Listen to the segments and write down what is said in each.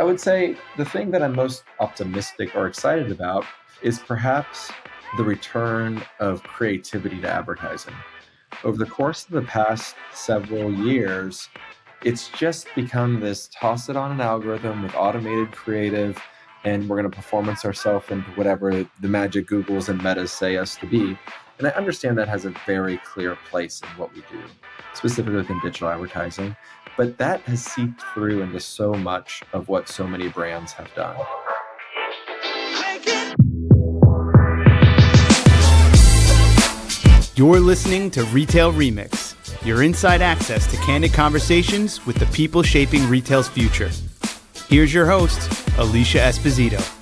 I would say the thing that I'm most optimistic or excited about is perhaps the return of creativity to advertising. Over the course of the past several years, it's just become this toss it on an algorithm with automated creative, and we're going to performance ourselves into whatever the magic Googles and Metas say us to be. And I understand that has a very clear place in what we do, specifically within digital advertising. But that has seeped through into so much of what so many brands have done. You're listening to Retail Remix, your inside access to candid conversations with the people shaping retail's future. Here's your host, Alicia Esposito.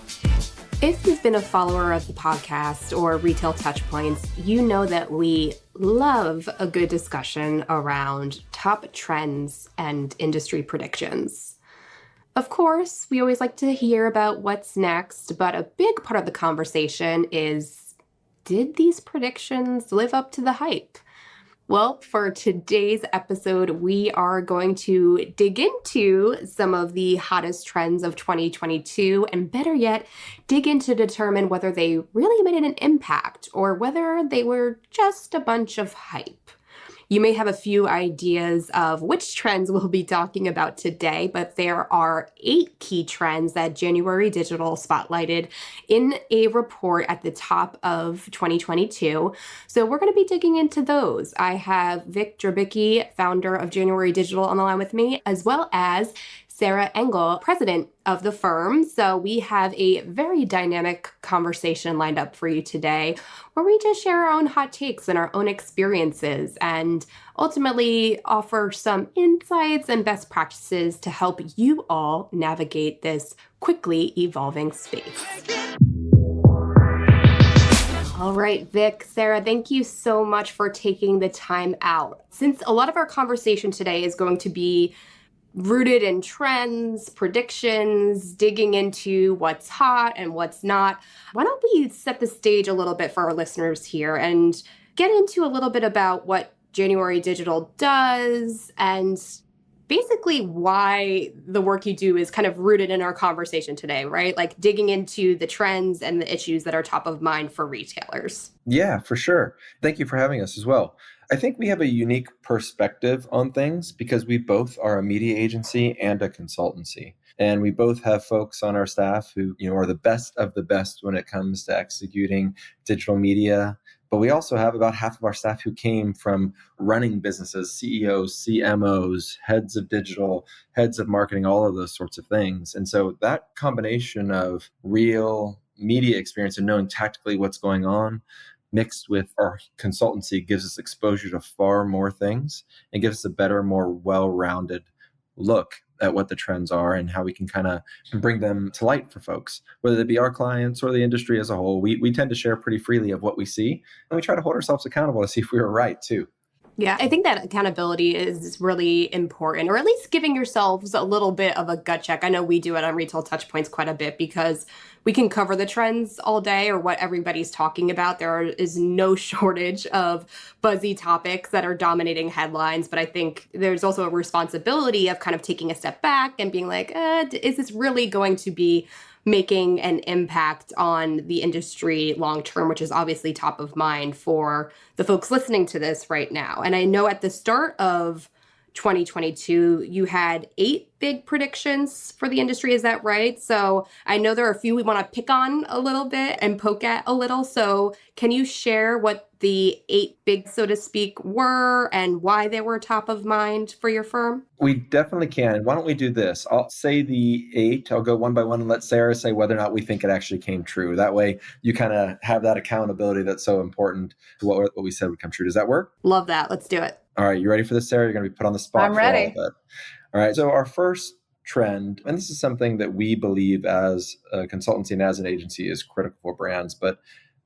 If you've been a follower of the podcast or Retail Touchpoints, you know that we love a good discussion around top trends and industry predictions. Of course, we always like to hear about what's next, but a big part of the conversation is, did these predictions live up to the hype? Well, for today's episode, we are going to dig into some of the hottest trends of 2022, and better yet, dig in to determine whether they really made an impact or whether they were just a bunch of hype. You may have a few ideas of which trends we'll be talking about today, but there are 8 key trends that January Digital spotlighted in a report at the top of 2022. So we're going to be digging into those. I have Vic Drabicki, founder of January Digital, on the line with me, as well as Sarah Engel, president of the firm. So we have a very dynamic conversation lined up for you today, where we just share our own hot takes and our own experiences and ultimately offer some insights and best practices to help you all navigate this quickly evolving space. All right, Vic, Sarah, thank you so much for taking the time out. Since a lot of our conversation today is going to be rooted in trends, predictions, digging into what's hot and what's not, why don't we set the stage a little bit for our listeners here and get into a little bit about what January Digital does and basically why the work you do is kind of rooted in our conversation today, right? Like digging into the trends and the issues that are top of mind for retailers. Yeah, for sure. Thank you for having us as well. I think we have a unique perspective on things because we both are a media agency and a consultancy. And we both have folks on our staff who, are the best of the best when it comes to executing digital media. But we also have about half of our staff who came from running businesses, CEOs, CMOs, heads of digital, heads of marketing, all of those sorts of things. And so that combination of real media experience and knowing tactically what's going on mixed with our consultancy gives us exposure to far more things and gives us a better, more well-rounded look at what the trends are and how we can kind of bring them to light for folks, whether they be our clients or the industry as a whole. We tend to share pretty freely of what we see, and we try to hold ourselves accountable to see if we were right too. Yeah, I think that accountability is really important, or at least giving yourselves a little bit of a gut check. I know we do it on Retail Touchpoints quite a bit because we can cover the trends all day or what everybody's talking about. There is no shortage of buzzy topics that are dominating headlines, but I think there's also a responsibility of kind of taking a step back and being like, is this really going to be making an impact on the industry long term, which is obviously top of mind for the folks listening to this right now. And I know at the start of 2022, you had 8 big predictions for the industry. Is that right? So I know there are a few we want to pick on a little bit and poke at a little. So can you share what the 8 big, so to speak, were and why they were top of mind for your firm? We definitely can. Why don't we do this? I'll say the 8. I'll go one by one and let Sarah say whether or not we think it actually came true. That way you kind of have that accountability that's so important to what we said would come true. Does that work? Love that. Let's do it. All right. You ready for this, Sarah? You're going to be put on the spot. I'm ready. For all of it. All right. So our first trend, and this is something that we believe as a consultancy and as an agency is critical for brands, but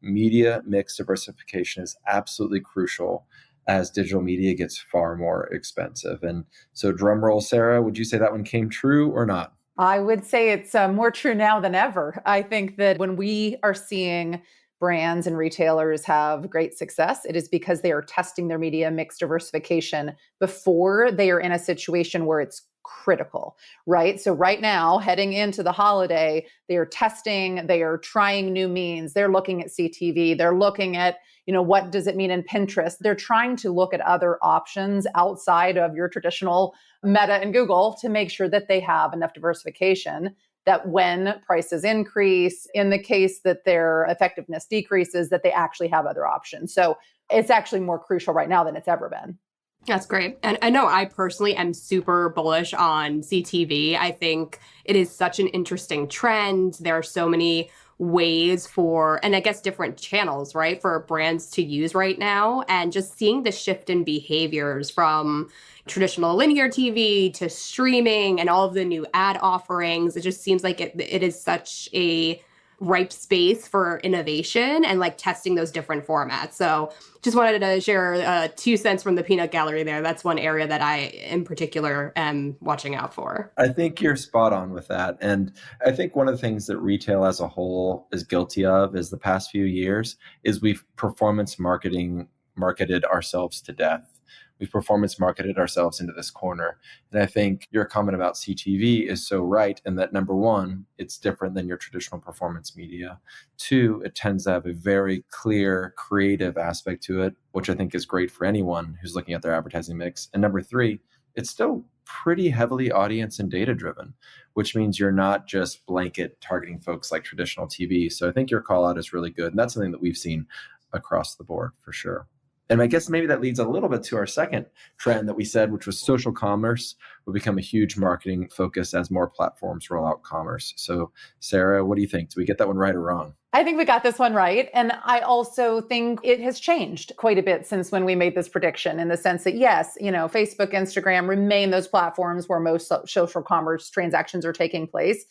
media mix diversification is absolutely crucial as digital media gets far more expensive. And so drum roll, Sarah, would you say that one came true or not? I would say it's more true now than ever. I think that when we are seeing brands and retailers have great success, it is because they are testing their media mix diversification before they are in a situation where it's critical, right? So right now, heading into the holiday, they are testing, they are trying new means, they're looking at CTV, they're looking at, what does it mean in Pinterest? They're trying to look at other options outside of your traditional Meta and Google to make sure that they have enough diversification that when prices increase, in the case that their effectiveness decreases, that they actually have other options. So it's actually more crucial right now than it's ever been. That's great. And I know I personally am super bullish on CTV. I think it is such an interesting trend. There are so many ways for, and I guess different channels, right, for brands to use right now. And just seeing the shift in behaviors from traditional linear TV to streaming and all of the new ad offerings, it just seems like it is such a ripe space for innovation and like testing those different formats. So just wanted to share 2 cents from the peanut gallery there. That's one area that I in particular am watching out for. I think you're spot on with that. And I think one of the things that retail as a whole is guilty of is the past few years is we've performance marketed ourselves to death. We've performance marketed ourselves into this corner. And I think your comment about CTV is so right in that, number one, it's different than your traditional performance media. Two, it tends to have a very clear creative aspect to it, which I think is great for anyone who's looking at their advertising mix. And number three, it's still pretty heavily audience and data driven, which means you're not just blanket targeting folks like traditional TV. So I think your call out is really good. And that's something that we've seen across the board for sure. And I guess maybe that leads a little bit to our second trend that we said, which was social commerce will become a huge marketing focus as more platforms roll out commerce. So Sarah, what do you think? Do we get that one right or wrong? I think we got this one right. And I also think it has changed quite a bit since when we made this prediction, in the sense that, yes, Facebook, Instagram remain those platforms where most social commerce transactions are taking place.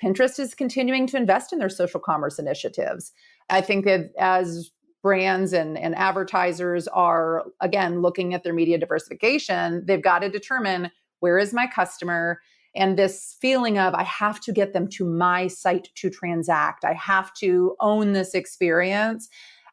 Pinterest is continuing to invest in their social commerce initiatives. I think that as brands and advertisers are, again, looking at their media diversification, they've got to determine, where is my customer? And this feeling of, I have to get them to my site to transact. I have to own this experience.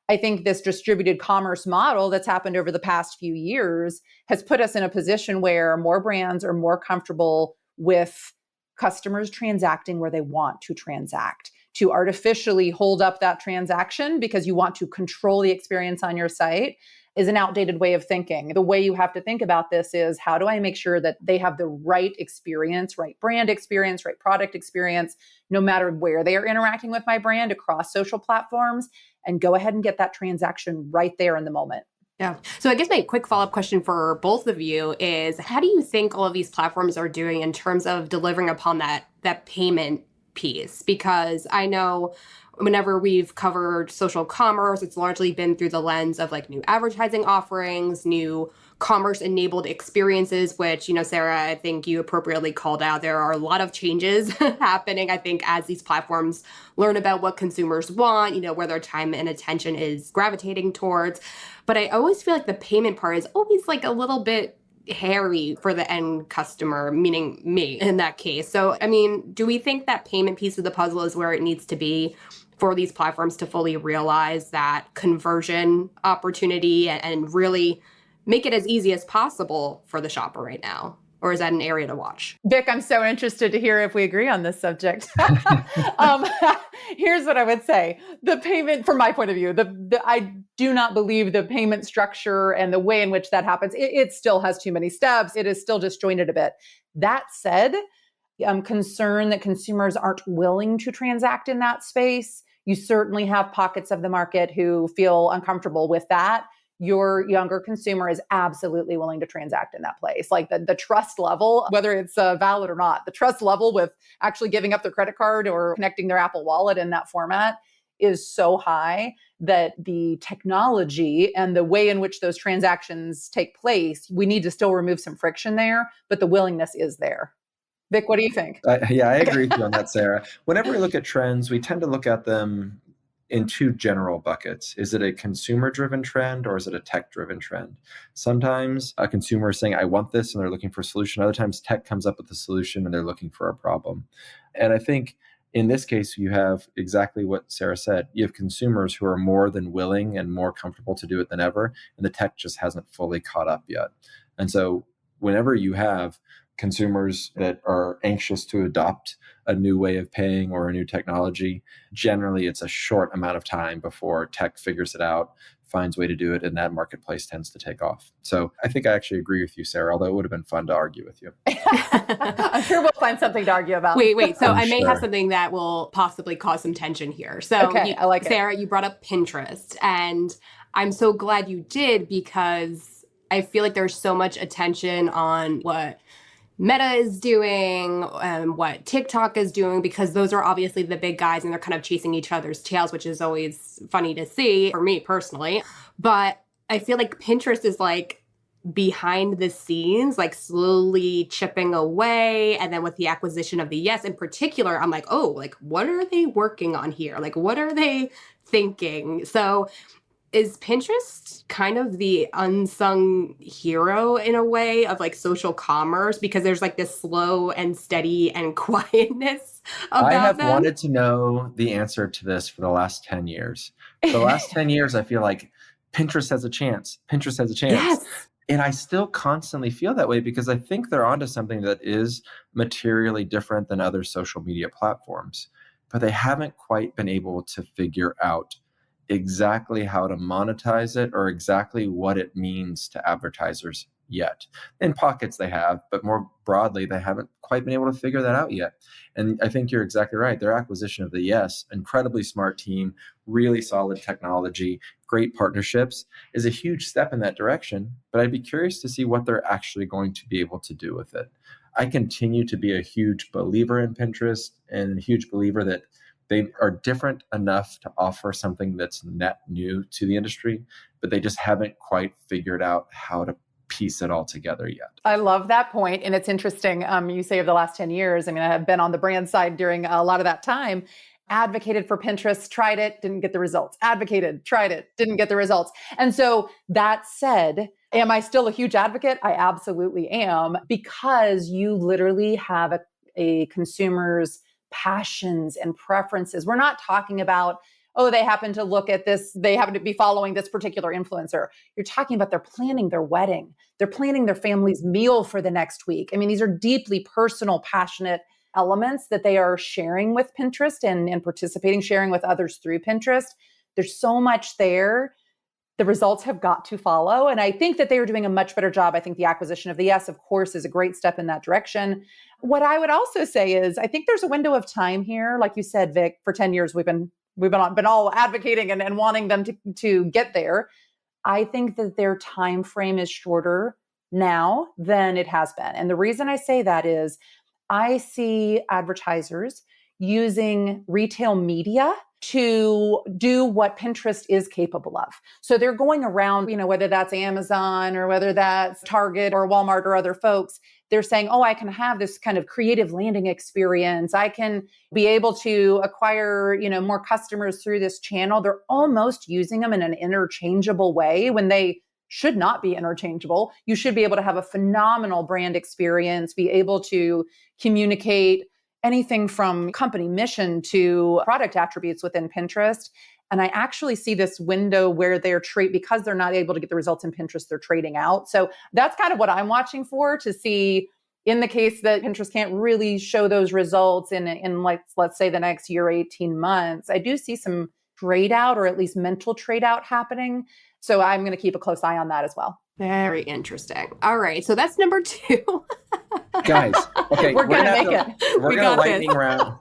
I think this distributed commerce model that's happened over the past few years has put us in a position where more brands are more comfortable with customers transacting where they want to transact. To artificially hold up that transaction because you want to control the experience on your site is an outdated way of thinking. The way you have to think about this is, how do I make sure that they have the right experience, right brand experience, right product experience, no matter where they are interacting with my brand across social platforms, and go ahead and get that transaction right there in the moment. Yeah. So I guess my quick follow-up question for both of you is, how do you think all of these platforms are doing in terms of delivering upon that payment piece? Because I know whenever we've covered social commerce, it's largely been through the lens of like new advertising offerings, new commerce enabled experiences, which, Sarah, I think you appropriately called out. There are a lot of changes happening, I think, as these platforms learn about what consumers want, where their time and attention is gravitating towards. But I always feel like the payment part is always like a little bit hairy for the end customer, meaning me in that case. So, do we think that payment piece of the puzzle is where it needs to be for these platforms to fully realize that conversion opportunity and really make it as easy as possible for the shopper right now? Or is that an area to watch? Vic, I'm so interested to hear if we agree on this subject. Here's what I would say. The payment, from my point of view, I do not believe the payment structure and the way in which that happens, it still has too many steps. It is still disjointed a bit. That said, I'm concerned that consumers aren't willing to transact in that space. You certainly have pockets of the market who feel uncomfortable with that. Your younger consumer is absolutely willing to transact in that place. Like the trust level, whether it's valid or not, the trust level with actually giving up their credit card or connecting their Apple Wallet in that format is so high that the technology and the way in which those transactions take place, we need to still remove some friction there, but the willingness is there. Vic, what do you think? Yeah, I agree with you on that, Sarah. Whenever we look at trends, we tend to look at them in two general buckets. Is it a consumer-driven trend or is it a tech-driven trend? Sometimes a consumer is saying, I want this, and they're looking for a solution. Other times tech comes up with the solution and they're looking for a problem. And I think in this case, you have exactly what Sarah said. You have consumers who are more than willing and more comfortable to do it than ever, and the tech just hasn't fully caught up yet. And so whenever you have consumers that are anxious to adopt a new way of paying or a new technology, generally it's a short amount of time before tech figures it out, finds a way to do it, and that marketplace tends to take off. So I think I actually agree with you, Sarah, although it would have been fun to argue with you. I'm sure we'll find something to argue about. Wait. So I'm I may have sure. something that will possibly cause some tension here. So Okay, I like it. Sarah, you brought up Pinterest, and I'm so glad you did, because I feel like there's so much attention on what Meta is doing and what TikTok is doing, because those are obviously the big guys and they're kind of chasing each other's tails, which is always funny to see for me personally. But I feel like Pinterest is like behind the scenes, like slowly chipping away. And then with the acquisition of the Yes in particular, I'm like, oh, like what are they working on here? Like what are they thinking? So is Pinterest kind of the unsung hero in a way of like social commerce, because there's like this slow and steady and quietness about I have them? wanted to know the answer to this for the last 10 years. For the last 10 years, I feel like Pinterest has a chance. Pinterest has a chance. Yes. And I still constantly feel that way because I think they're onto something that is materially different than other social media platforms. But they haven't quite been able to figure out exactly how to monetize it or exactly what it means to advertisers yet. In pockets they have, but more broadly, they haven't quite been able to figure that out yet. And I think you're exactly right. Their acquisition of the Yes, incredibly smart team, really solid technology, great partnerships is a huge step in that direction. But I'd be curious to see what they're actually going to be able to do with it. I continue to be a huge believer in Pinterest and a huge believer that they are different enough to offer something that's net new to the industry, but they just haven't quite figured out how to piece it all together yet. I love that point. And it's interesting. You say over the last 10 years, I mean, I have been on the brand side during a lot of that time, advocated for Pinterest, tried it, didn't get the results, advocated, tried it, didn't get the results. And so that said, am I still a huge advocate? I absolutely am, because you literally have a consumer's passions and preferences. We're not talking about, oh, they happen to look at this, they happen to be following this particular influencer. You're talking about they're planning their wedding, they're planning their family's meal for the next week. I mean, these are deeply personal, passionate elements that they are sharing with Pinterest and participating, sharing with others through Pinterest. There's so much there. The results have got to follow. And I think that they are doing a much better job. I think the acquisition of the Yes, of course, is a great step in that direction. What I would also say is, I think there's a window of time here. Like you said, Vic, for 10 years, we've been all advocating and wanting them to get there. I think that their time frame is shorter now than it has been. And the reason I say that is I see advertisers using retail media to do what Pinterest is capable of. So they're going around, whether that's Amazon or whether that's Target or Walmart or other folks, they're saying, oh, I can have this kind of creative landing experience. I can be able to acquire, more customers through this channel. They're almost using them in an interchangeable way when they should not be interchangeable. You should be able to have a phenomenal brand experience, be able to communicate anything from company mission to product attributes within Pinterest. And I actually see this window where they're because they're not able to get the results in Pinterest, they're trading out. So that's kind of what I'm watching for, to see in the case that Pinterest can't really show those results in let's say the next year, 18 months, I do see some trade out, or at least mental trade out happening. So I'm going to keep a close eye on that as well. Very interesting. All right. So that's number 2. Guys, okay, we're gonna make it. We're gonna lightning round.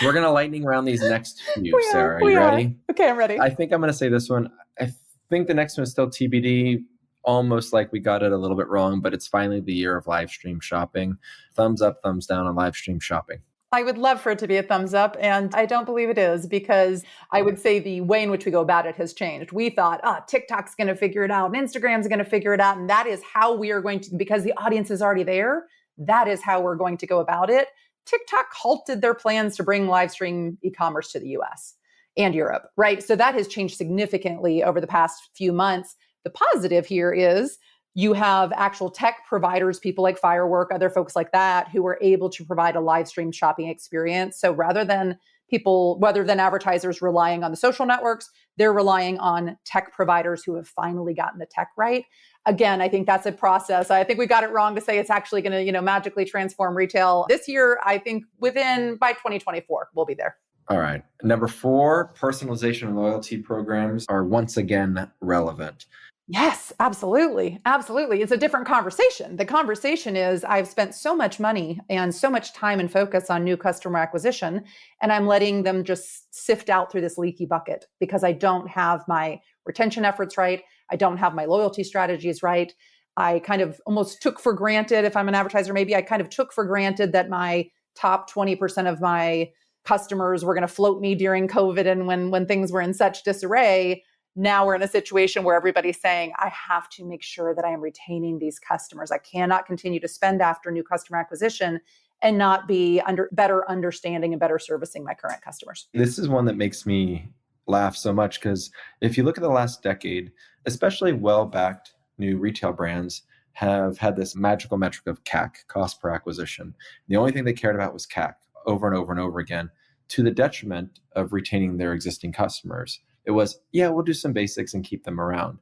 We're gonna lightning round these next few. Sarah, are you ready? Okay, I'm ready. I think I'm gonna say this one. I think the next one is still TBD. Almost like we got it a little bit wrong, but it's finally the year of live stream shopping. Thumbs up, thumbs down on live stream shopping. I would love for it to be a thumbs up, and I don't believe it is, because I would say the way in which we go about it has changed. We thought, TikTok's going to figure it out, and Instagram's going to figure it out, and that is how we are going to, because the audience is already there, that is how we're going to go about it. TikTok halted their plans to bring live stream e-commerce to the US and Europe, right? So that has changed significantly over the past few months. The positive here is you have actual tech providers, people like Firework, other folks like that, who are able to provide a live stream shopping experience. So rather than advertisers relying on the social networks, they're relying on tech providers who have finally gotten the tech right. Again, I think that's a process. I think we got it wrong to say it's actually going to, magically transform retail this year. I think by 2024, we'll be there. All right. Number 4, personalization and loyalty programs are once again relevant. Yes, absolutely. Absolutely. It's a different conversation. The conversation is I've spent so much money and so much time and focus on new customer acquisition, and I'm letting them just sift out through this leaky bucket because I don't have my retention efforts right. I don't have my loyalty strategies right. I kind of almost took for granted, if I'm an advertiser, maybe I kind of took for granted that my top 20% of my customers were going to float me during COVID and when things were in such disarray. Now we're in a situation where everybody's saying, I have to make sure that I am retaining these customers. I cannot continue to spend after new customer acquisition and not be better understanding and better servicing my current customers. This is one that makes me laugh so much because if you look at the last decade, especially well-backed new retail brands have had this magical metric of CAC, cost per acquisition. The only thing they cared about was CAC over and over and over again, to the detriment of retaining their existing customers. It was, we'll do some basics and keep them around.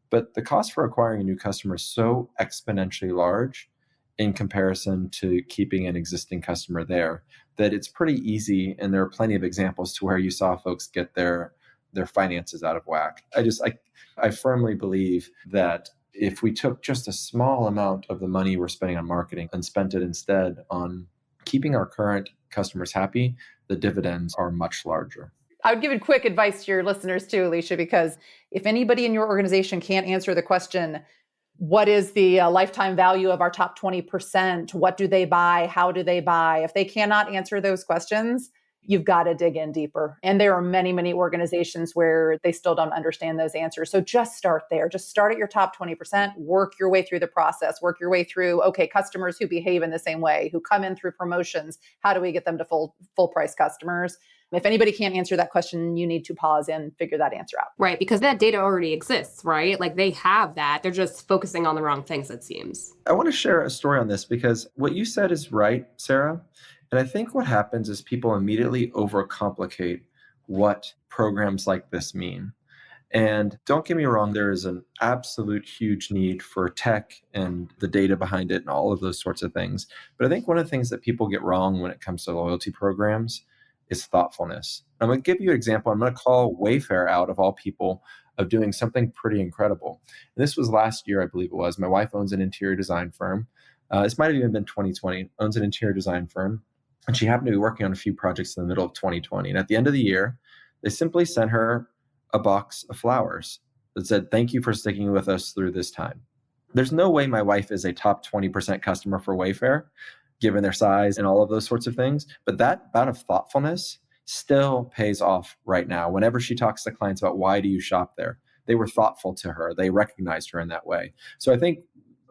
But the cost for acquiring a new customer is so exponentially large in comparison to keeping an existing customer there that it's pretty easy. And there are plenty of examples to where you saw folks get their finances out of whack. I firmly believe that if we took just a small amount of the money we're spending on marketing and spent it instead on keeping our current customers happy, the dividends are much larger. I would give a quick advice to your listeners too, Alicia, because if anybody in your organization can't answer the question, what is the lifetime value of our top 20%? What do they buy? How do they buy? If they cannot answer those questions, you've got to dig in deeper. And there are many, many organizations where they still don't understand those answers. So just start there. Just start at your top 20%, work your way through the process, work your way through, okay, customers who behave in the same way, who come in through promotions, how do we get them to full price customers? If anybody can't answer that question, you need to pause and figure that answer out. Right, because that data already exists, right? Like they have that. They're just focusing on the wrong things, it seems. I want to share a story on this because what you said is right, Sarah. And I think what happens is people immediately overcomplicate what programs like this mean. And don't get me wrong, there is an absolute huge need for tech and the data behind it and all of those sorts of things. But I think one of the things that people get wrong when it comes to loyalty programs is thoughtfulness. I'm going to give you an example. I'm going to call Wayfair out of all people of doing something pretty incredible. And this was last year, I believe it was. My wife owns an interior design firm. This might have even been 2020, owns an interior design firm. And she happened to be working on a few projects in the middle of 2020. And at the end of the year, they simply sent her a box of flowers that said, thank you for sticking with us through this time. There's no way my wife is a top 20% customer for Wayfair, given their size and all of those sorts of things. But that amount of thoughtfulness still pays off right now. Whenever she talks to clients about why do you shop there, they were thoughtful to her. They recognized her in that way. So I think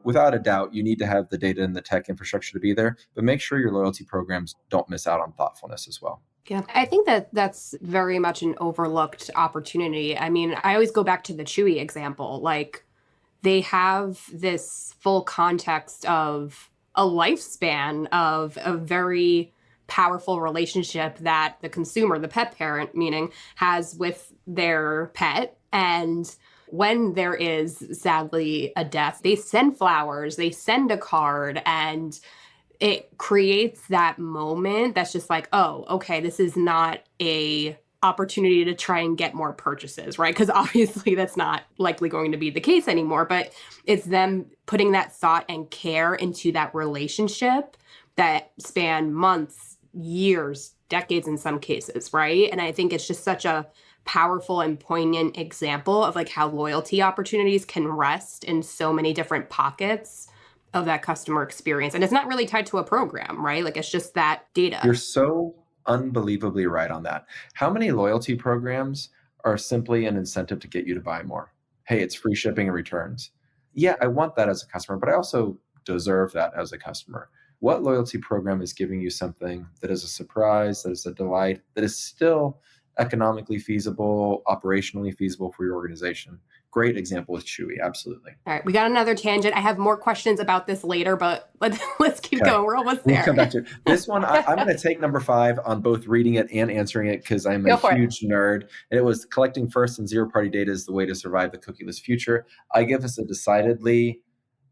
without a doubt, you need to have the data and the tech infrastructure to be there, but make sure your loyalty programs don't miss out on thoughtfulness as well. Yeah, I think that's very much an overlooked opportunity. I mean, I always go back to the Chewy example. Like they have this full context of a lifespan of a very powerful relationship that the consumer, the pet parent, meaning, has with their pet. And when there is sadly a death, they send flowers, they send a card, and it creates that moment that's just like, oh, okay, this is not a opportunity to try and get more purchases, right? Because obviously that's not likely going to be the case anymore, but it's them putting that thought and care into that relationship that span months, years, decades in some cases, right? And I think it's just such a powerful and poignant example of like how loyalty opportunities can rest in so many different pockets of that customer experience. And it's not really tied to a program, right? Like it's just that data. You're so unbelievably right on that. How many loyalty programs are simply an incentive to get you to buy more? Hey, it's free shipping and returns. Yeah, I want that as a customer, but I also deserve that as a customer. What loyalty program is giving you something that is a surprise, that is a delight, that is still economically feasible, operationally feasible for your organization? great example with Chewy. Absolutely. All right, we got another tangent. I have more questions about this later, but let's keep going. We're almost there. We'll come back to it. This one. I'm going to take number 5 on both reading it and answering it because I'm a huge nerd. And it was collecting first and zero-party data is the way to survive the cookieless future. I give us a decidedly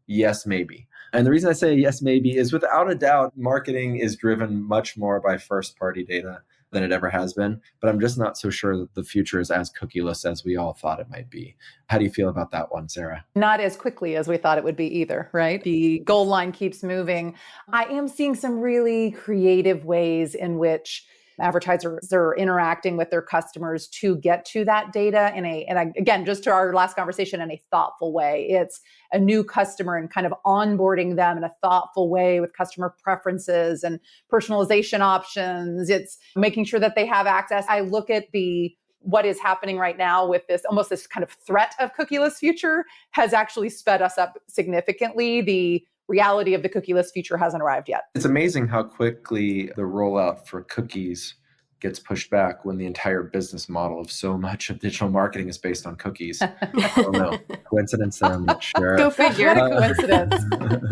yes, maybe. And the reason I say yes, maybe is without a doubt, marketing is driven much more by first-party data than it ever has been. But I'm just not so sure that the future is as cookieless as we all thought it might be. How do you feel about that one, Sarah? Not as quickly as we thought it would be either, right? The goal line keeps moving. I am seeing some really creative ways in which advertisers are interacting with their customers to get to that data again, just to our last conversation, in a thoughtful way. It's a new customer and kind of onboarding them in a thoughtful way with customer preferences and personalization options. It's making sure that they have access. I look at what is happening right now with this kind of threat of cookieless future has actually sped us up significantly. The reality of the cookieless future hasn't arrived yet. It's amazing how quickly the rollout for cookies gets pushed back when the entire business model of so much of digital marketing is based on cookies. I don't know. Coincidence there, I'm not sure. Go figure. What a coincidence.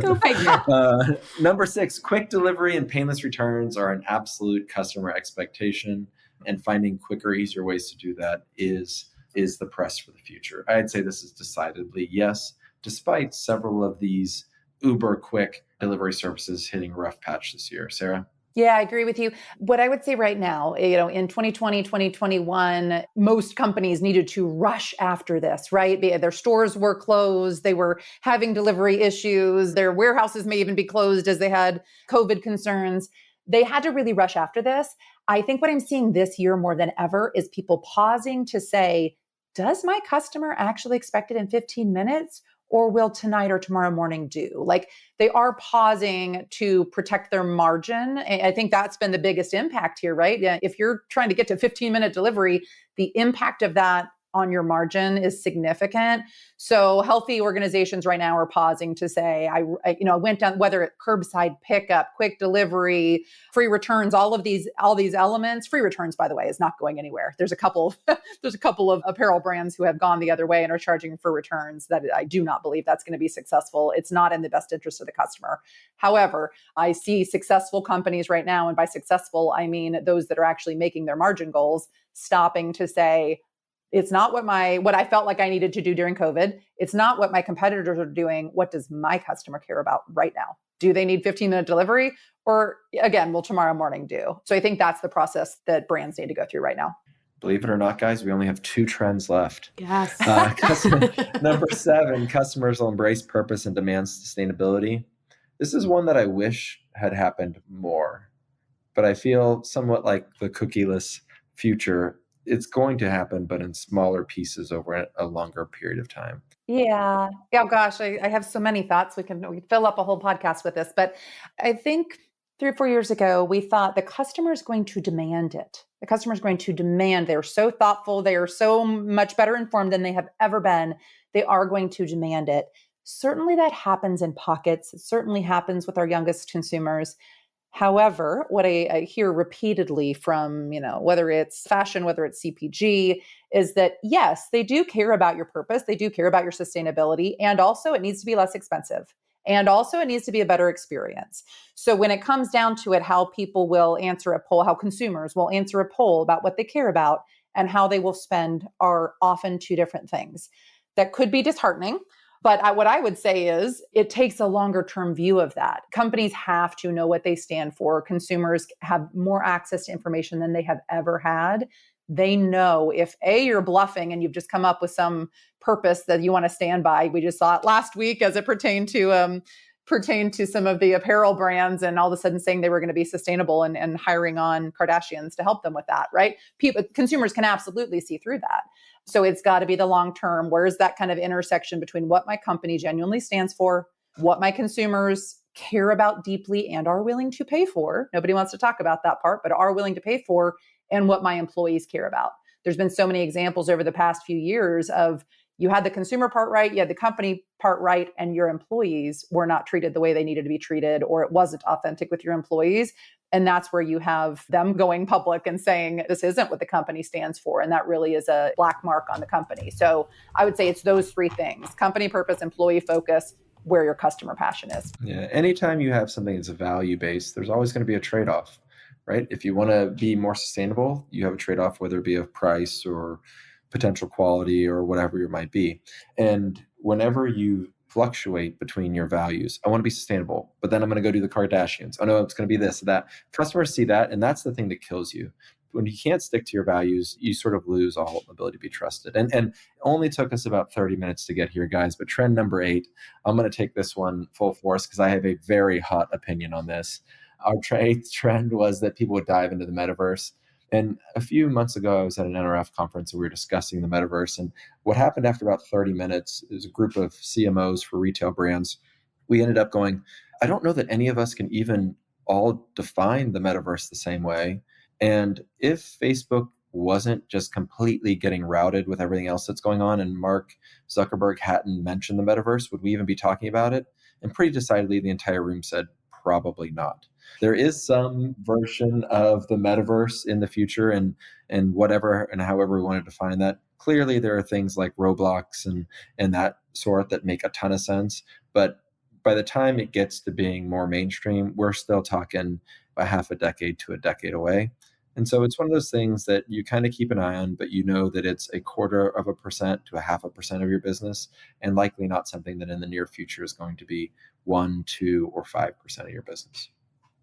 Go figure. Number 6, quick delivery and painless returns are an absolute customer expectation. And finding quicker, easier ways to do that is the press for the future. I'd say this is decidedly yes, despite several of these uber quick delivery services hitting a rough patch this year. Sarah? Yeah, I agree with you. What I would say right now, in 2020, 2021, most companies needed to rush after this, right? Their stores were closed. They were having delivery issues. Their warehouses may even be closed as they had COVID concerns. They had to really rush after this. I think what I'm seeing this year more than ever is people pausing to say, does my customer actually expect it in 15 minutes? Or will tonight or tomorrow morning do? Like, they are pausing to protect their margin. I think that's been the biggest impact here, right? Yeah, if you're trying to get to 15-minute delivery, the impact of that on your margin is significant. So healthy organizations right now are pausing to say, I went down, whether it's curbside pickup, quick delivery, free returns, all these elements. Free returns, by the way, is not going anywhere. There's a couple of apparel brands who have gone the other way and are charging for returns that I do not believe that's going to be successful. It's not in the best interest of the customer. However, I see successful companies right now, and by successful, I mean those that are actually making their margin goals, stopping to say, it's not what I felt like I needed to do during COVID. It's not what my competitors are doing. What does my customer care about right now? Do they need 15-minute delivery? Or again, will tomorrow morning do? So I think that's the process that brands need to go through right now. Believe it or not, guys, we only have 2 trends left. Yes. Number 7, customers will embrace purpose and demand sustainability. This is one that I wish had happened more, but I feel somewhat like the cookieless future. It's going to happen, but in smaller pieces over a longer period of time. Yeah. Oh gosh, I have so many thoughts. We can fill up a whole podcast with this, but I think 3 or 4 years ago, we thought the customer is going to demand it. The customer is going to demand. They're so thoughtful. They are so much better informed than they have ever been. They are going to demand it. Certainly that happens in pockets. It certainly happens with our youngest consumers. However, what I hear repeatedly from, whether it's fashion, whether it's CPG, is that yes, they do care about your purpose. They do care about your sustainability. And also it needs to be less expensive. And also it needs to be a better experience. So when it comes down to it, how people will answer a poll, how consumers will answer a poll about what they care about and how they will spend are often 2 different things. That could be disheartening. But what I would say is it takes a longer term view of that. Companies have to know what they stand for. Consumers have more access to information than they have ever had. They know if you're bluffing and you've just come up with some purpose that you want to stand by. We just saw it last week as it pertained to some of the apparel brands and all of a sudden saying they were going to be sustainable and hiring on Kardashians to help them with that, right? Consumers can absolutely see through that. So it's got to be the long term. Where's that kind of intersection between what my company genuinely stands for, what my consumers care about deeply and are willing to pay for? Nobody wants to talk about that part, but are willing to pay for, and what my employees care about. There's been so many examples over the past few years of you had the consumer part right, you had the company part right, and your employees were not treated the way they needed to be treated, or it wasn't authentic with your employees. And that's where you have them going public and saying, this isn't what the company stands for. And that really is a black mark on the company. So I would say it's those three things: company purpose, employee focus, where your customer passion is. Yeah. Anytime you have something that's value based, there's always going to be a trade off, right? If you want to be more sustainable, you have a trade off, whether it be of price or potential quality or whatever it might be. And whenever you fluctuate between your values, I want to be sustainable, but then I'm going to go do the Kardashians. Oh no, it's going to be this or that. Customers see that, and that's the thing that kills you. When you can't stick to your values, you sort of lose all ability to be trusted. And it only took us about 30 minutes to get here, guys. But trend number 8, I'm going to take this one full force because I have a very hot opinion on this. Our eighth trend was that people would dive into the metaverse. And a few months ago, I was at an NRF conference and we were discussing the metaverse. And what happened after about 30 minutes is a group of CMOs for retail brands. We ended up going, I don't know that any of us can even all define the metaverse the same way. And if Facebook wasn't just completely getting routed with everything else that's going on and Mark Zuckerberg hadn't mentioned the metaverse, would we even be talking about it? And pretty decidedly, the entire room said, probably not. There is some version of the metaverse in the future and whatever and however we want to define that. Clearly, there are things like Roblox and that sort that make a ton of sense. But by the time it gets to being more mainstream, we're still talking a half a decade to a decade away. And so it's one of those things that you kind of keep an eye on, but you know that it's 0.25% to 0.5% of your business, and likely not something that in the near future is going to be 1, 2, or 5% of your business.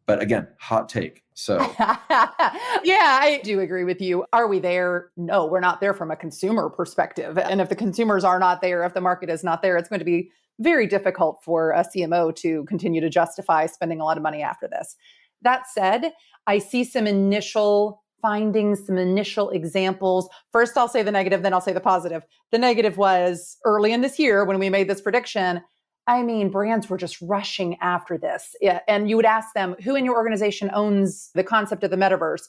But again, hot take. So yeah, I do agree with you. Are we there? No, we're not there from a consumer perspective. And if the consumers are not there, if the market is not there, it's going to be very difficult for a CMO to continue to justify spending a lot of money after this. That said, I see some initial findings, some initial examples. First, I'll say the negative, then I'll say the positive. The negative was early in this year when we made this prediction. I mean, brands were just rushing after this. Yeah, and you would ask them, who in your organization owns the concept of the metaverse?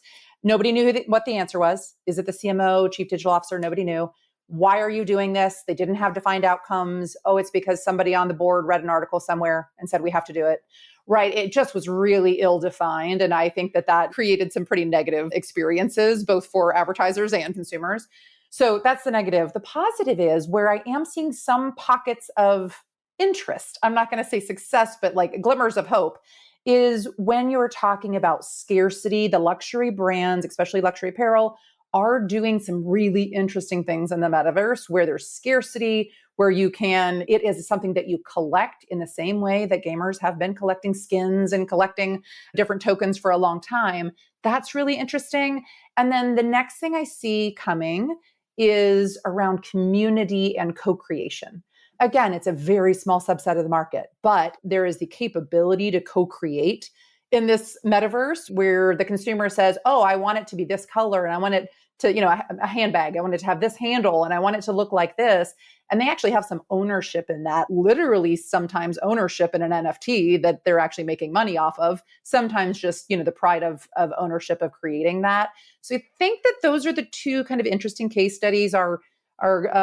Nobody knew what the answer was. Is it the CMO, chief digital officer? Nobody knew. Why are you doing this? They didn't have defined outcomes. Oh, it's because somebody on the board read an article somewhere and said, we have to do it. Right. It just was really ill-defined. And I think that created some pretty negative experiences, both for advertisers and consumers. So that's the negative. The positive is where I am seeing some pockets of interest. I'm not going to say success, but like glimmers of hope, is when you're talking about scarcity. The luxury brands, especially luxury apparel, are doing some really interesting things in the metaverse where there's scarcity, where it is something that you collect in the same way that gamers have been collecting skins and collecting different tokens for a long time. That's really interesting. And then the next thing I see coming is around community and co-creation. Again, it's a very small subset of the market, but there is the capability to co-create in this metaverse where the consumer says, oh, I want it to be this color and I want it to, a handbag. I want it to have this handle and I want it to look like this. And they actually have some ownership in that, literally sometimes ownership in an NFT that they're actually making money off of, sometimes just, the pride of ownership of creating that. So I think that those are the two kind of interesting case studies. Our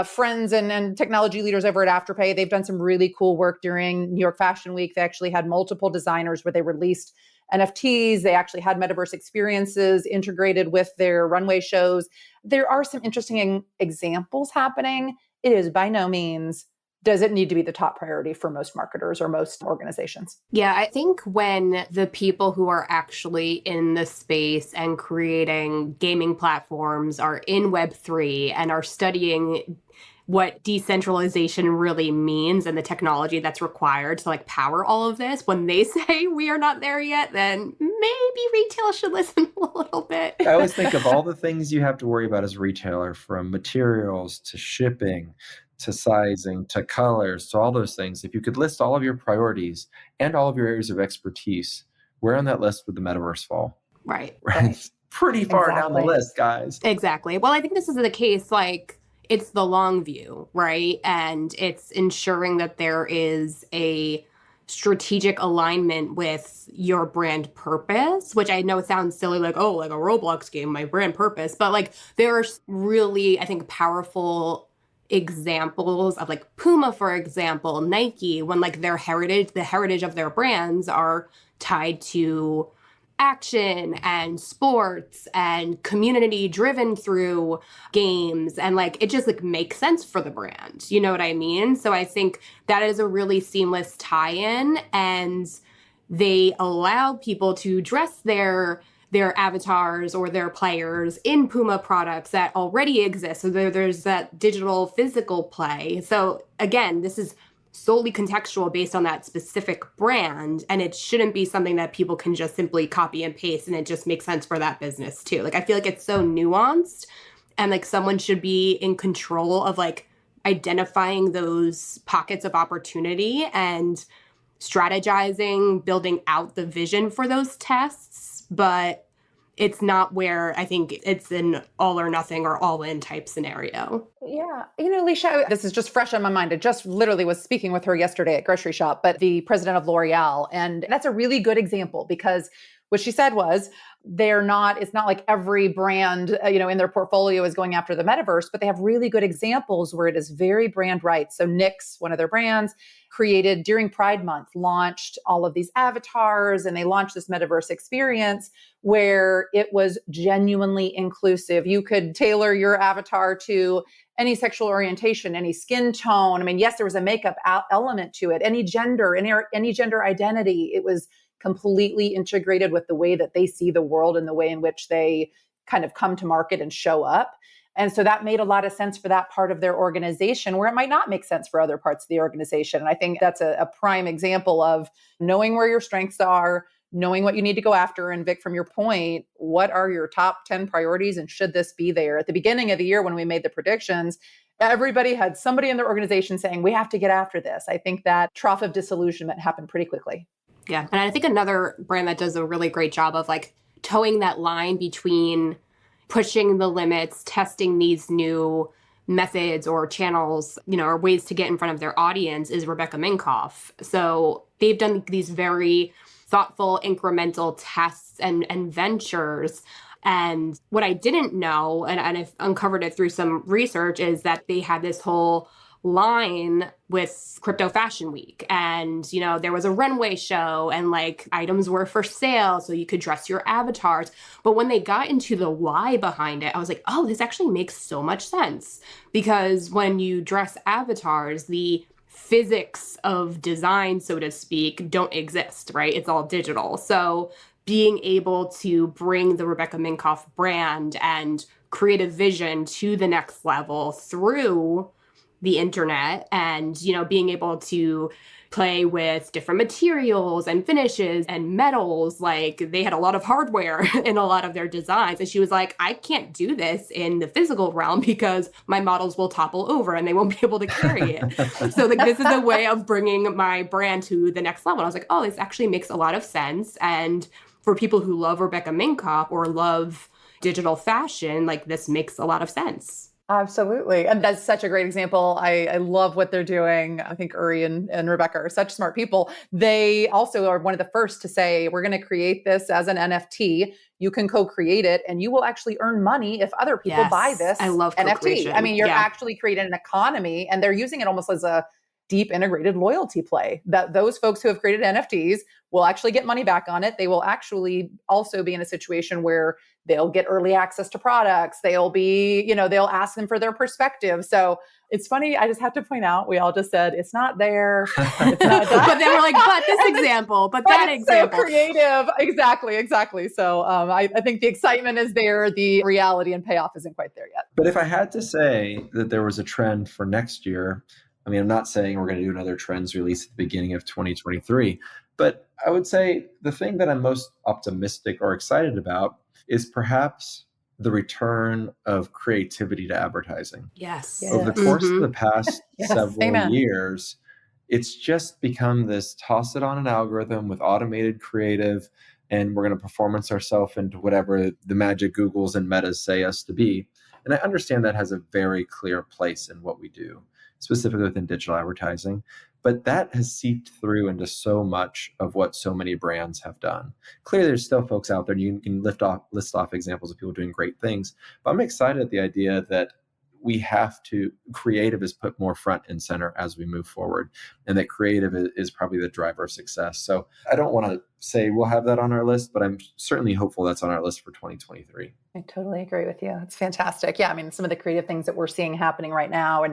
friends and technology leaders over at Afterpay, they've done some really cool work during New York Fashion Week. They actually had multiple designers where they released NFTs. They actually had metaverse experiences integrated with their runway shows. There are some interesting examples happening. It is by no means does it need to be the top priority for most marketers or most organizations. Yeah, I think when the people who are actually in the space and creating gaming platforms are in Web3 and are studying what decentralization really means and the technology that's required to power all of this, when they say we are not there yet, then maybe retail should listen a little bit. I always think of all the things you have to worry about as a retailer, from materials to shipping to sizing to colors to all those things. If you could list all of your priorities and all of your areas of expertise, where on that list would the metaverse fall? Right. Pretty far down the list, guys. Exactly. Well, I think this is the case, it's the long view, right? And it's ensuring that there is a strategic alignment with your brand purpose, which I know sounds silly, like a Roblox game, my brand purpose. But there are really, I think, powerful examples of Puma, for example, Nike, when the heritage of their brands are tied to action and sports and community driven through games. And like, it just like makes sense for the brand. You know what I mean? So I think that is a really seamless tie-in, and they allow people to dress their avatars or their players in Puma products that already exist. So there's that digital physical play. So again, this is solely contextual based on that specific brand. And it shouldn't be something that people can just simply copy and paste and it just makes sense for that business too. Like, I feel like it's so nuanced, and like someone should be in control of like identifying those pockets of opportunity and strategizing, building out the vision for those tests. But it's not where I think it's an all or nothing or all in type scenario. Yeah. Alicia, this is just fresh on my mind. I just literally was speaking with her yesterday at grocery shop, but the president of L'Oreal. And that's a really good example, because what she said was it's not like every brand, in their portfolio is going after the metaverse, but they have really good examples where it is very brand right. So NYX, one of their brands, created during Pride Month, launched all of these avatars, and they launched this metaverse experience where it was genuinely inclusive. You could tailor your avatar to any sexual orientation, any skin tone. I mean, yes, there was a makeup element to it, any gender, any gender identity. It was completely integrated with the way that they see the world and the way in which they kind of come to market and show up. And so that made a lot of sense for that part of their organization, where it might not make sense for other parts of the organization. And I think that's a prime example of knowing where your strengths are, knowing what you need to go after. And Vic, from your point, what are your top 10 priorities, and should this be there? At the beginning of the year when we made the predictions, everybody had somebody in their organization saying, we have to get after this. I think that trough of disillusionment happened pretty quickly. Yeah. And I think another brand that does a really great job of like towing that line between pushing the limits, testing these new methods or channels, or ways to get in front of their audience is Rebecca Minkoff. So they've done these very thoughtful, incremental tests and ventures. And what I didn't know, and I've uncovered it through some research, is that they had this whole line with Crypto Fashion Week. And, there was a runway show and like items were for sale so you could dress your avatars. But when they got into the why behind it, I was like, oh, this actually makes so much sense. Because when you dress avatars, the physics of design, so to speak, don't exist, right? It's all digital. So being able to bring the Rebecca Minkoff brand and create a vision to the next level through the internet, and, being able to play with different materials and finishes and metals. Like, they had a lot of hardware in a lot of their designs. And she was like, I can't do this in the physical realm because my models will topple over and they won't be able to carry it. So like, this is a way of bringing my brand to the next level. And I was like, oh, this actually makes a lot of sense. And for people who love Rebecca Minkoff or love digital fashion, like, this makes a lot of sense. Absolutely. And that's such a great example. I love what they're doing. I think Uri and Rebecca are such smart people. They also are one of the first to say, we're going to create this as an NFT. You can co-create it and you will actually earn money if other people buy this I love NFT. I mean, you're actually creating an economy, and they're using it almost as a deep integrated loyalty play, that those folks who have created NFTs will actually get money back on it. They will actually also be in a situation where they'll get early access to products. They'll be, they'll ask them for their perspective. So it's funny. I just have to point out, we all just said, it's not there. It's not but then we're like, but this example, but that example. So creative. Exactly. So I think the excitement is there. The reality and payoff isn't quite there yet. But if I had to say that there was a trend for next year, I mean, I'm not saying we're going to do another trends release at the beginning of 2023, but I would say the thing that I'm most optimistic or excited about is perhaps the return of creativity to advertising. Yes. Over the course of the past several Amen. years, it's just become this toss it on an algorithm with automated creative, and we're going to performance ourselves into whatever the magic Googles and Metas say us to be. And I understand that has a very clear place in what we do, specifically within digital advertising. But that has seeped through into so much of what so many brands have done. Clearly, there's still folks out there, and you can list off examples of people doing great things. But I'm excited at the idea that we have to, creative is put more front and center as we move forward. And that creative is probably the driver of success. So I don't want to say we'll have that on our list, but I'm certainly hopeful that's on our list for 2023. I totally agree with you. That's fantastic. Yeah, I mean, some of the creative things that we're seeing happening right now,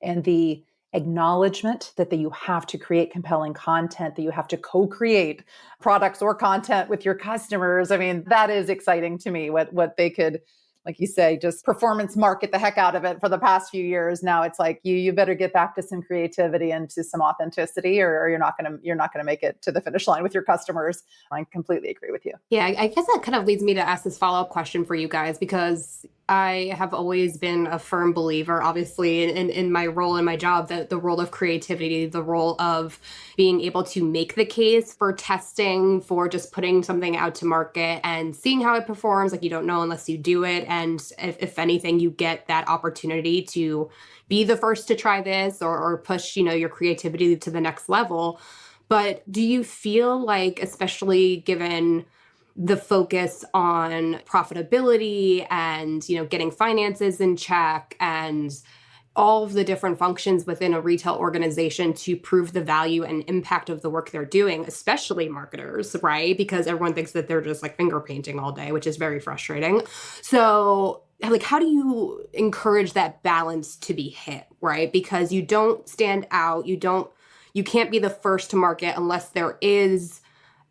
and the acknowledgement that you have to create compelling content, that you have to co-create products or content with your customers. I mean, that is exciting to me, what they could, like you say, just performance market the heck out of it for the past few years. Now it's like you better get back to some creativity and to some authenticity, or you're not gonna make it to the finish line with your customers. I completely agree with you. Yeah, I guess that kind of leads me to ask this follow-up question for you guys, because I have always been a firm believer, obviously, in my role in my job, that the role of creativity, the role of being able to make the case for testing, for just putting something out to market and seeing how it performs. Like, you don't know unless you do it. And if anything, you get that opportunity to be the first to try this or push, your creativity to the next level. But do you feel like, especially given the focus on profitability and, getting finances in check and all of the different functions within a retail organization to prove the value and impact of the work they're doing, especially marketers, right? Because everyone thinks that they're just like finger painting all day, which is very frustrating. So like, how do you encourage that balance to be hit, right? Because you don't stand out, you can't be the first to market unless there is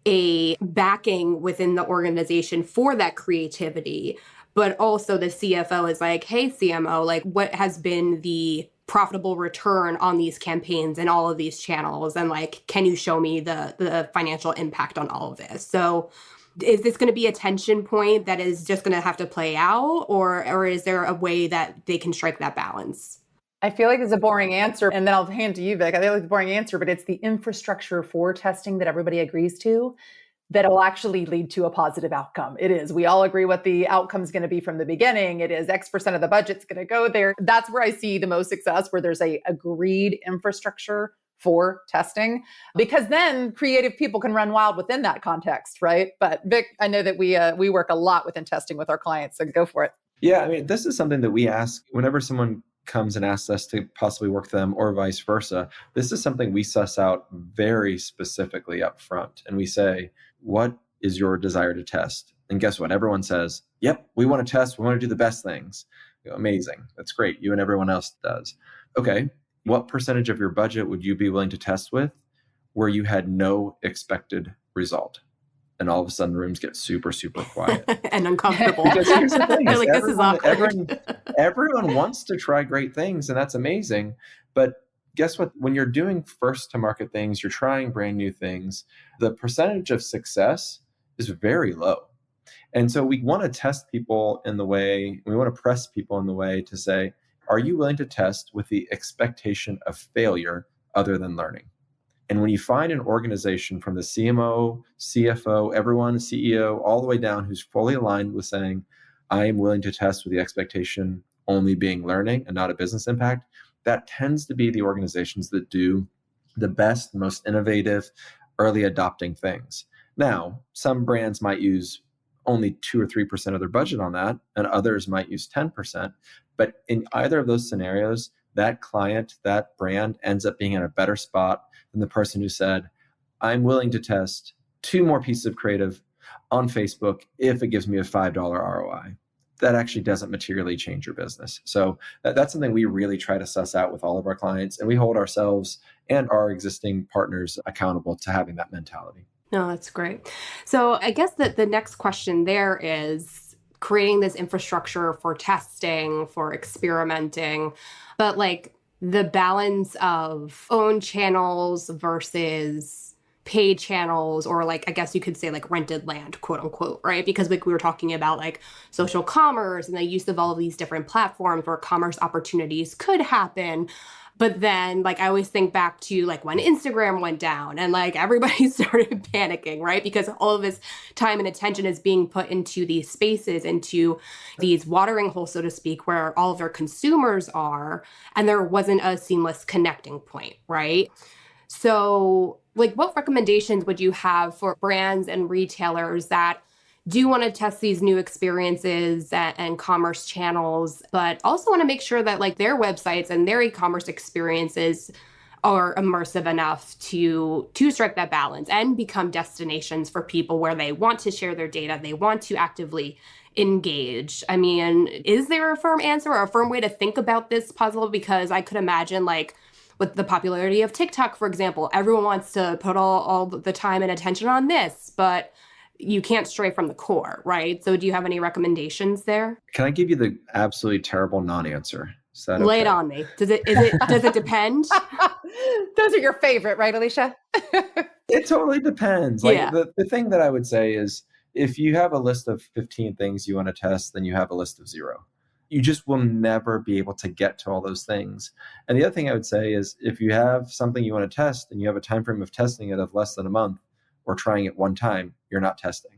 a backing within the organization for that creativity. But also the CFO is like, hey, CMO, like, what has been the profitable return on these campaigns and all of these channels? And like, can you show me the financial impact on all of this? So is this going to be a tension point that is just going to have to play out? Or is there a way that they can strike that balance? I feel like it's a boring answer, and then I'll hand to you, Vic. I feel like it's a boring answer, but it's the infrastructure for testing that everybody agrees to that will actually lead to a positive outcome. It is. We all agree what the outcome is going to be from the beginning. It is X% of the budget's going to go there. That's where I see the most success, where there's a agreed infrastructure for testing, because then creative people can run wild within that context, right? But Vic, I know that we work a lot within testing with our clients, so go for it. Yeah, I mean, this is something that we ask whenever someone comes and asks us to possibly work with them, or vice versa. This is something we suss out very specifically up front. And we say, what is your desire to test? And guess what? Everyone says, yep, we want to test. We want to do the best things. Amazing. That's great. You and everyone else does. Okay. What percentage of your budget would you be willing to test with where you had no expected result? And all of a sudden, the rooms get super, super quiet and uncomfortable. Because here's the thing: like, this is awkward. Everyone wants to try great things, and that's amazing. But guess what? When you're doing first to market things, you're trying brand new things, the percentage of success is very low. And so we want to test people in the way, we want to press people in the way to say, are you willing to test with the expectation of failure other than learning? And when you find an organization from the CMO, CFO, everyone, CEO, all the way down, who's fully aligned with saying, I am willing to test with the expectation only being learning and not a business impact, that tends to be the organizations that do the best, most innovative, early adopting things. Now, some brands might use only 2 or 3% of their budget on that, and others might use 10%. But in either of those scenarios, that client, that brand ends up being in a better spot than the person who said, I'm willing to test 2 more pieces of creative on Facebook if it gives me a $5 ROI. That actually doesn't materially change your business. So that's something we really try to suss out with all of our clients, and we hold ourselves and our existing partners accountable to having that mentality. No, that's great. So I guess that the next question there is creating this infrastructure for testing, for experimenting, but like the balance of own channels versus paid channels, or like, I guess you could say like rented land, quote unquote, right? Because like we were talking about like social commerce and the use of all of these different platforms where commerce opportunities could happen. But then like, I always think back to like when Instagram went down and like everybody started panicking, right? Because all of this time and attention is being put into these spaces, into these watering holes, so to speak, where all of their consumers are, and there wasn't a seamless connecting point, right? So like, what recommendations would you have for brands and retailers that do want to test these new experiences and commerce channels, but also want to make sure that like their websites and their e-commerce experiences are immersive enough to strike that balance and become destinations for people where they want to share their data, they want to actively engage. I mean, is there a firm answer or a firm way to think about this puzzle? Because I could imagine like with the popularity of TikTok, for example, everyone wants to put all the time and attention on this, but you can't stray from the core, right? So do you have any recommendations there? Can I give you the absolutely terrible non-answer? Is that okay? Lay it on me. Does it depend? Those are your favorite, right, Alicia? It totally depends. Like Yeah. the thing that I would say is if you have a list of 15 things you want to test, then you have a list of 0. You just will never be able to get to all those things. And the other thing I would say is if you have something you want to test and you have a time frame of testing it of less than a month or trying it one time, you're not testing.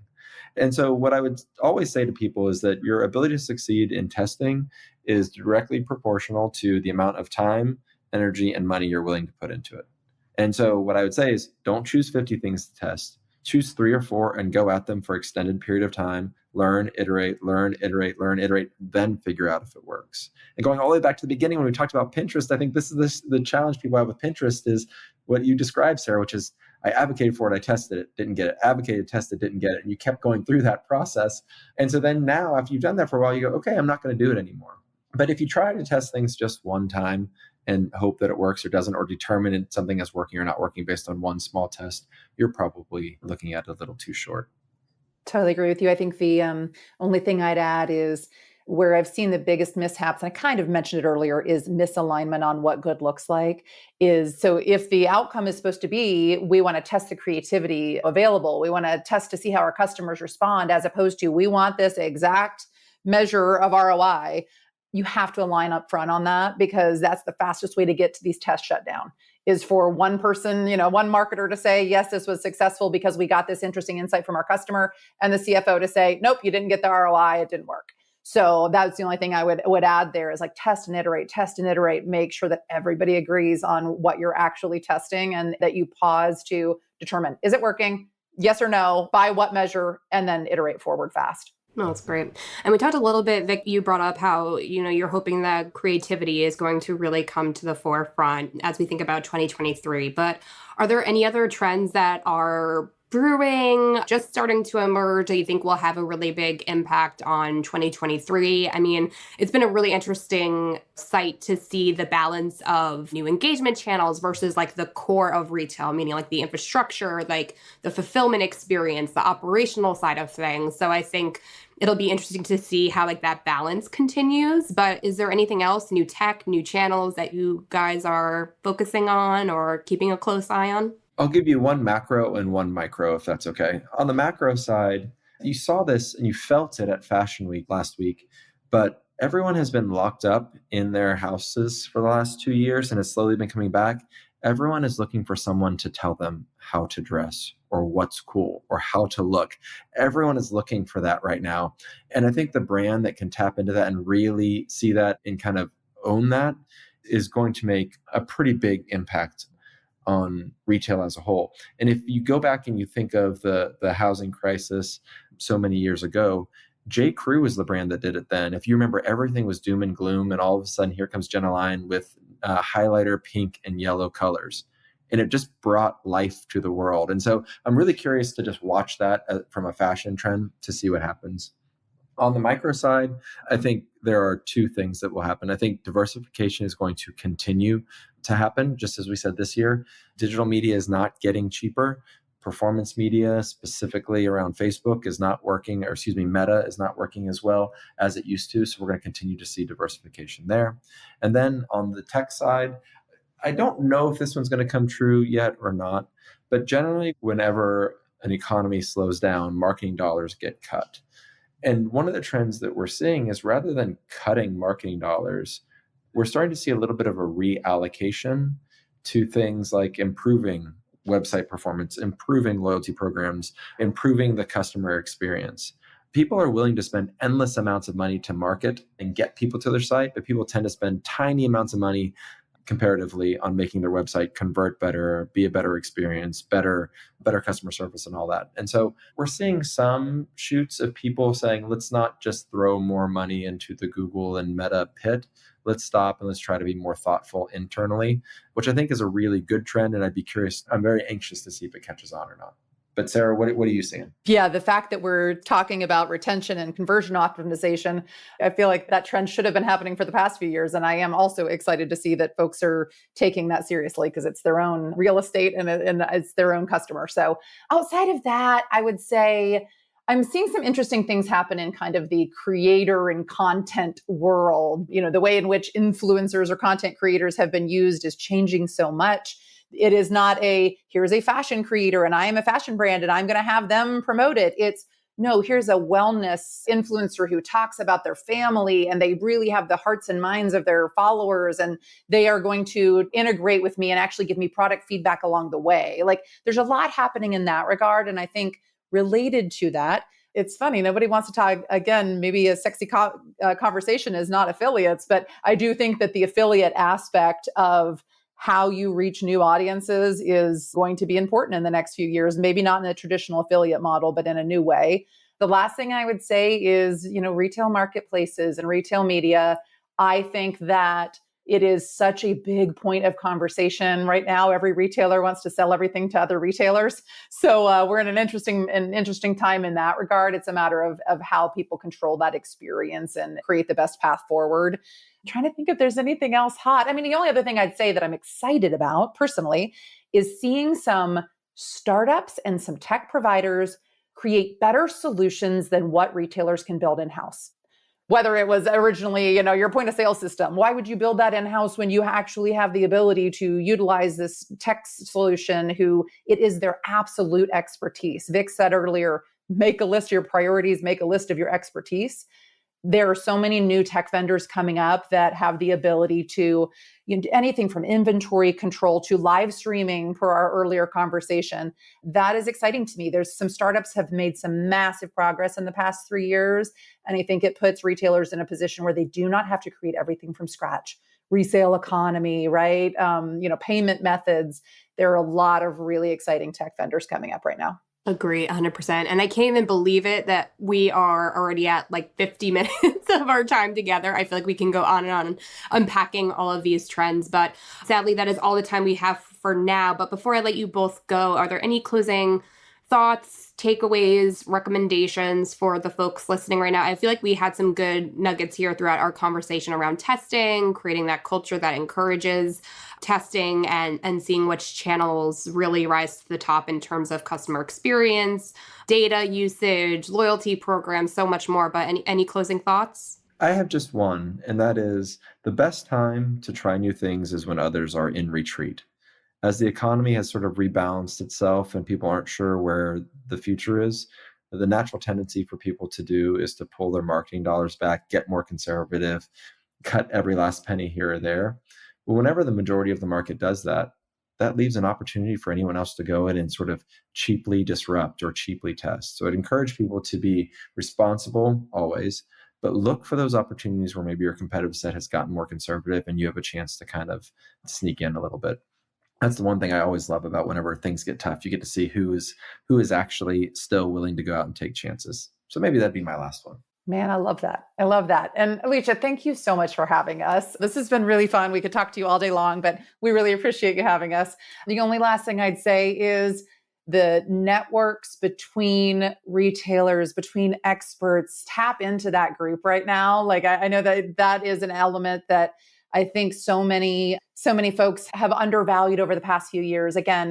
And so what I would always say to people is that your ability to succeed in testing is directly proportional to the amount of time, energy, and money you're willing to put into it. And so what I would say is don't choose 50 things to test. Choose 3 or 4 and go at them for extended period of time. Learn, iterate, then figure out if it works. And going all the way back to the beginning when we talked about Pinterest, I think this is the challenge people have with Pinterest is what you described, Sarah, which is I advocated for it, I tested it, didn't get it. Advocated, tested, didn't get it. And you kept going through that process. And so then now, after you've done that for a while, you go, okay, I'm not going to do it anymore. But if you try to test things just one time and hope that it works or doesn't, or determine if something is working or not working based on one small test, you're probably looking at it a little too short. Totally agree with you. I think the only thing I'd add is where I've seen the biggest mishaps, and I kind of mentioned it earlier, is misalignment on what good looks like. So if the outcome is supposed to be, we want to test the creativity available, we want to test to see how our customers respond, as opposed to we want this exact measure of ROI, you have to align up front on that, because that's the fastest way to get to these tests shut down, is for one person, one marketer to say, yes, this was successful because we got this interesting insight from our customer, and the CFO to say, nope, you didn't get the ROI, it didn't work. So that's the only thing I would add there is like test and iterate, make sure that everybody agrees on what you're actually testing and that you pause to determine, is it working? Yes or no, by what measure, and then iterate forward fast. No, that's great. And we talked a little bit, Vic, you brought up how, you're hoping that creativity is going to really come to the forefront as we think about 2023. But are there any other trends that are brewing, just starting to emerge, that you think will have a really big impact on 2023? I mean, it's been a really interesting sight to see the balance of new engagement channels versus like the core of retail, meaning like the infrastructure, like the fulfillment experience, the operational side of things. So I think it'll be interesting to see how like that balance continues. But is there anything else, new tech, new channels that you guys are focusing on or keeping a close eye on? I'll give you one macro and one micro, if that's okay. On the macro side, you saw this and you felt it at Fashion Week last week, but everyone has been locked up in their houses for the last 2 years and has slowly been coming back. Everyone is looking for someone to tell them how to dress or what's cool or how to look. Everyone is looking for that right now. And I think the brand that can tap into that and really see that and kind of own that is going to make a pretty big impact on retail as a whole. And if you go back and you think of the housing crisis so many years ago, J. Crew was the brand that did it then. If you remember, everything was doom and gloom, and all of a sudden here comes Jenna Lyne with highlighter pink and yellow colors. And it just brought life to the world. And so I'm really curious to just watch that from a fashion trend to see what happens. On the micro side, I think there are 2 things that will happen. I think diversification is going to continue to happen, just as we said this year. Digital media is not getting cheaper. Performance media, specifically around Facebook, is not working, or Meta is not working as well as it used to. So we're going to continue to see diversification there. And then on the tech side, I don't know if this one's going to come true yet or not, but generally whenever an economy slows down, marketing dollars get cut. And one of the trends that we're seeing is rather than cutting marketing dollars, we're starting to see a little bit of a reallocation to things like improving website performance, improving loyalty programs, improving the customer experience. People are willing to spend endless amounts of money to market and get people to their site, but people tend to spend tiny amounts of money comparatively on making their website convert better, be a better experience, better customer service and all that. And so we're seeing some shoots of people saying, let's not just throw more money into the Google and Meta pit. Let's stop and let's try to be more thoughtful internally, which I think is a really good trend. And I'd be curious, I'm very anxious to see if it catches on or not. But Sarah, what are you seeing? Yeah, the fact that we're talking about retention and conversion optimization, I feel like that trend should have been happening for the past few years. And I am also excited to see that folks are taking that seriously because it's their own real estate and it's their own customer. So outside of that, I would say I'm seeing some interesting things happen in kind of the creator and content world. The way in which influencers or content creators have been used is changing so much. It is not here's a fashion creator and I am a fashion brand and I'm going to have them promote it. It's no, here's a wellness influencer who talks about their family and they really have the hearts and minds of their followers and they are going to integrate with me and actually give me product feedback along the way. Like there's a lot happening in that regard. And I think related to that, it's funny, nobody wants to talk, again, maybe a sexy conversation is not affiliates, but I do think that the affiliate aspect of how you reach new audiences is going to be important in the next few years, maybe not in a traditional affiliate model, but in a new way. The last thing I would say is, retail marketplaces and retail media. I think that it is such a big point of conversation right now. Every retailer wants to sell everything to other retailers. So we're in an interesting time in that regard. It's a matter of how people control that experience and create the best path forward. I'm trying to think if there's anything else hot. I mean, the only other thing I'd say that I'm excited about personally is seeing some startups and some tech providers create better solutions than what retailers can build in-house. Whether it was originally, your point of sale system, why would you build that in-house when you actually have the ability to utilize this tech solution it is their absolute expertise? Vic said earlier, make a list of your priorities, make a list of your expertise. There are so many new tech vendors coming up that have the ability to anything from inventory control to live streaming per our earlier conversation. That is exciting to me. There's some startups have made some massive progress in the past 3 years. And I think it puts retailers in a position where they do not have to create everything from scratch. Resale economy, right? Payment methods. There are a lot of really exciting tech vendors coming up right now. Agree 100%. And I can't even believe it that we are already at like 50 minutes of our time together. I feel like we can go on and on unpacking all of these trends, but sadly that is all the time we have for now. But before I let you both go, are there any closing thoughts, takeaways, recommendations for the folks listening right now? I feel like we had some good nuggets here throughout our conversation around testing, creating that culture that encourages testing and seeing which channels really rise to the top in terms of customer experience, data usage, loyalty programs, so much more. But any closing thoughts? I have just one, and that is the best time to try new things is when others are in retreat. As the economy has sort of rebalanced itself and people aren't sure where the future is, the natural tendency for people to do is to pull their marketing dollars back, get more conservative, cut every last penny here or there. But whenever the majority of the market does that, that leaves an opportunity for anyone else to go in and sort of cheaply disrupt or cheaply test. So I'd encourage people to be responsible always, but look for those opportunities where maybe your competitive set has gotten more conservative and you have a chance to kind of sneak in a little bit. That's the one thing I always love about whenever things get tough. You get to see who is actually still willing to go out and take chances. So maybe that'd be my last one. Man, I love that. I love that. And Alicia, thank you so much for having us. This has been really fun. We could talk to you all day long, but we really appreciate you having us. The only last thing I'd say is the networks between retailers, between experts, tap into that group right now. Like I know that is an element that I think so many folks have undervalued over the past few years. Again,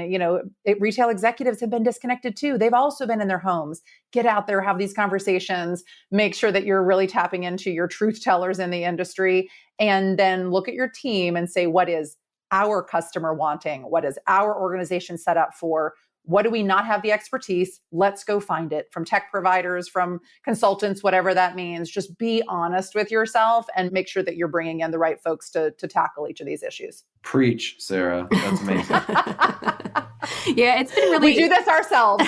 retail executives have been disconnected too. They've also been in their homes. Get out there, have these conversations, make sure that you're really tapping into your truth tellers in the industry, and then look at your team and say, what is our customer wanting? What is our organization set up for? What do we not have the expertise? Let's go find it from tech providers, from consultants, whatever that means. Just be honest with yourself and make sure that you're bringing in the right folks to tackle each of these issues. Preach, Sarah. That's amazing. Yeah, it's been really... We do this ourselves.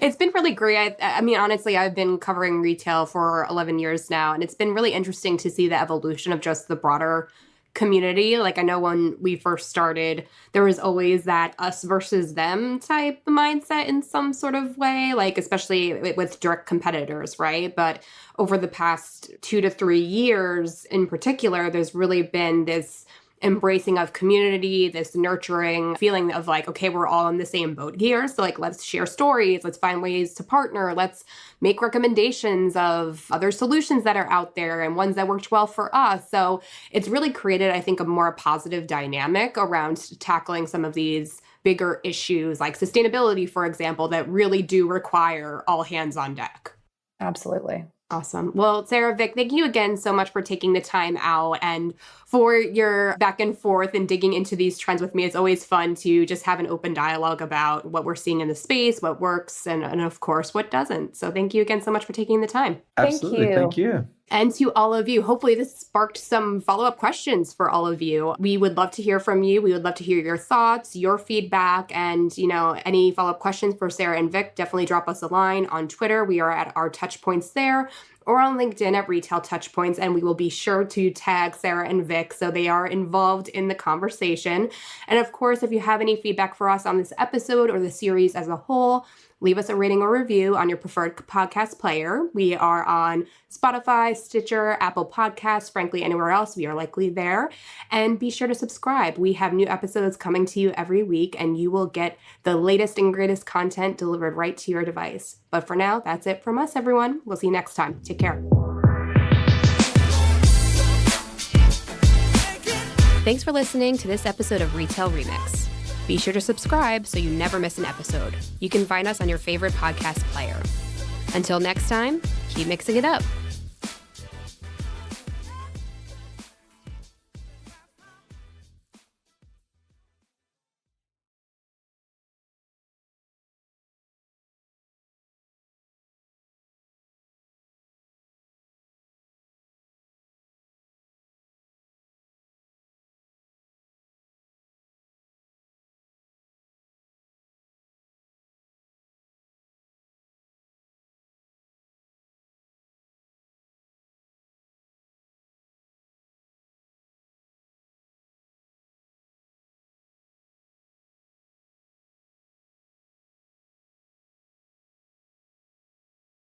It's been really great. I mean, honestly, I've been covering retail for 11 years now, and it's been really interesting to see the evolution of just the broader community. Like, I know when we first started, there was always that us versus them type mindset in some sort of way, like especially with direct competitors, right? But over the past 2 to 3 years in particular, there's really been this embracing of community, this nurturing feeling of like, okay, we're all in the same boat here. So like, let's share stories, let's find ways to partner, let's make recommendations of other solutions that are out there and ones that worked well for us. So it's really created, I think, a more positive dynamic around tackling some of these bigger issues like sustainability, for example, that really do require all hands on deck. Absolutely. Awesome. Well, Sarah, Vic, thank you again so much for taking the time out and for your back and forth and digging into these trends with me. It's always fun to just have an open dialogue about what we're seeing in the space, what works, and of course, what doesn't. So thank you again so much for taking the time. Absolutely. Thank you. And to all of you, hopefully this sparked some follow-up questions for all of you. We would love to hear from you. We would love to hear your thoughts, your feedback, and any follow-up questions for Sarah and Vic, definitely drop us a line on Twitter. We are at our Touchpoints there, or on LinkedIn at Retail Touchpoints, and we will be sure to tag Sarah and Vic so they are involved in the conversation. And of course, if you have any feedback for us on this episode or the series as a whole, leave us a rating or review on your preferred podcast player. We are on Spotify, Stitcher, Apple Podcasts, frankly, anywhere else, we are likely there. And be sure to subscribe. We have new episodes coming to you every week, and you will get the latest and greatest content delivered right to your device. But for now, that's it from us, everyone. We'll see you next time. Take care. Thanks for listening to this episode of Retail Remix. Be sure to subscribe so you never miss an episode. You can find us on your favorite podcast player. Until next time, keep mixing it up.